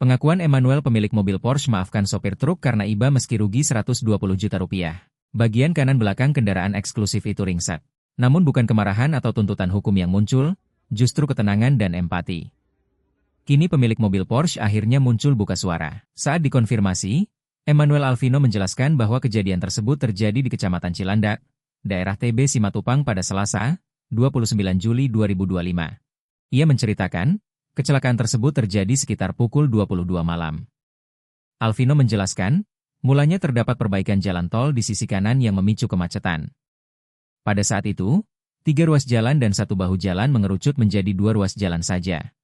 Pengakuan Emmanuel pemilik mobil Porsche maafkan sopir truk karena iba meski rugi 120 juta rupiah. Bagian kanan belakang kendaraan eksklusif itu ringsek. Namun bukan kemarahan atau tuntutan hukum yang muncul, justru ketenangan dan empati. Kini pemilik mobil Porsche akhirnya muncul buka suara. Saat dikonfirmasi, Emmanuel Alvino menjelaskan bahwa kejadian tersebut terjadi di Kecamatan Cilandak, daerah TB Simatupang pada Selasa, 29 Juli 2025. Ia menceritakan, kecelakaan tersebut terjadi sekitar pukul 22 malam. Alvino menjelaskan, mulanya terdapat perbaikan jalan tol di sisi kanan yang memicu kemacetan. Pada saat itu, 3 ruas jalan dan 1 bahu jalan mengerucut menjadi 2 ruas jalan saja.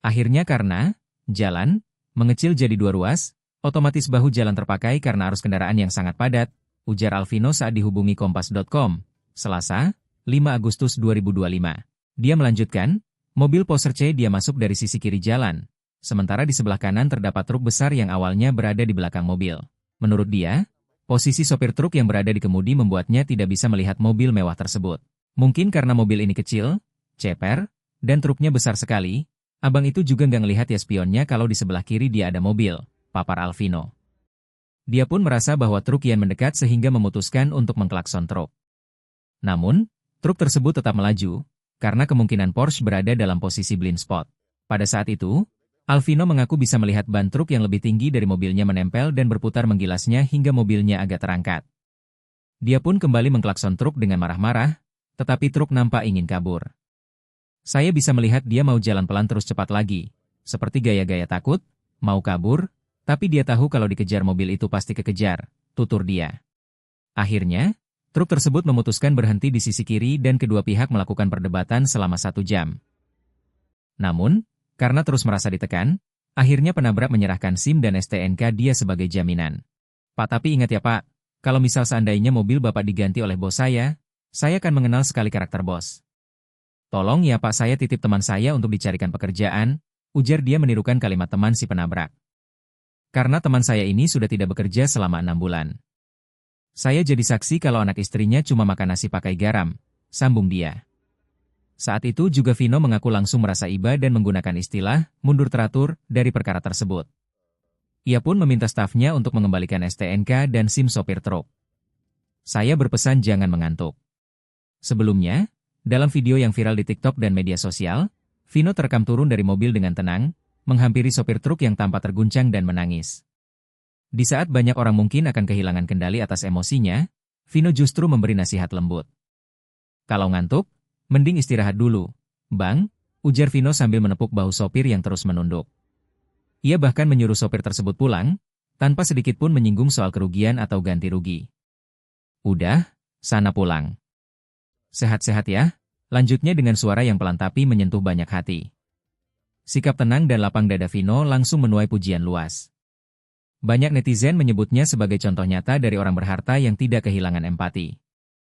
Akhirnya karena jalan mengecil jadi 2 ruas, otomatis bahu jalan terpakai karena arus kendaraan yang sangat padat, ujar Alvino saat dihubungi Kompas.com, Selasa, 5 Agustus 2025. Dia melanjutkan, mobil Porsche dia masuk dari sisi kiri jalan, sementara di sebelah kanan terdapat truk besar yang awalnya berada di belakang mobil. Menurut dia, posisi sopir truk yang berada di kemudi membuatnya tidak bisa melihat mobil mewah tersebut. Mungkin karena mobil ini kecil, ceper, dan truknya besar sekali, abang itu juga nggak ngelihat ya spionnya kalau di sebelah kiri dia ada mobil, papar Alvino. Dia pun merasa bahwa truk kian mendekat sehingga memutuskan untuk mengklakson truk. Namun, truk tersebut tetap melaju, karena kemungkinan Porsche berada dalam posisi blind spot. Pada saat itu, Alvino mengaku bisa melihat ban truk yang lebih tinggi dari mobilnya menempel dan berputar menggilasnya hingga mobilnya agak terangkat. Dia pun kembali mengklakson truk dengan marah-marah, tetapi truk nampak ingin kabur. Saya bisa melihat dia mau jalan pelan terus cepat lagi, seperti gaya-gaya takut, mau kabur, tapi dia tahu kalau dikejar mobil itu pasti kekejar, tutur dia. Akhirnya, truk tersebut memutuskan berhenti di sisi kiri dan kedua pihak melakukan perdebatan selama 1 jam. Namun, karena terus merasa ditekan, akhirnya penabrak menyerahkan SIM dan STNK dia sebagai jaminan. Pak, tapi ingat ya Pak, kalau misal seandainya mobil Bapak diganti oleh bos saya kan mengenal sekali karakter bos. Tolong ya Pak, saya titip teman saya untuk dicarikan pekerjaan, ujar dia menirukan kalimat teman si penabrak. Karena teman saya ini sudah tidak bekerja selama 6 bulan. Saya jadi saksi kalau anak istrinya cuma makan nasi pakai garam, sambung dia. Saat itu juga Vino mengaku langsung merasa iba dan menggunakan istilah mundur teratur dari perkara tersebut. Ia pun meminta stafnya untuk mengembalikan STNK dan SIM sopir truk. Saya berpesan jangan mengantuk. Sebelumnya, dalam video yang viral di TikTok dan media sosial, Vino terekam turun dari mobil dengan tenang, menghampiri sopir truk yang tampak terguncang dan menangis. Di saat banyak orang mungkin akan kehilangan kendali atas emosinya, Vino justru memberi nasihat lembut. Kalau ngantuk, mending istirahat dulu, Bang, ujar Vino sambil menepuk bahu sopir yang terus menunduk. Ia bahkan menyuruh sopir tersebut pulang, tanpa sedikit pun menyinggung soal kerugian atau ganti rugi. Udah, sana pulang. Sehat-sehat ya, lanjutnya dengan suara yang pelan tapi menyentuh banyak hati. Sikap tenang dan lapang dada Vino langsung menuai pujian luas. Banyak netizen menyebutnya sebagai contoh nyata dari orang berharta yang tidak kehilangan empati.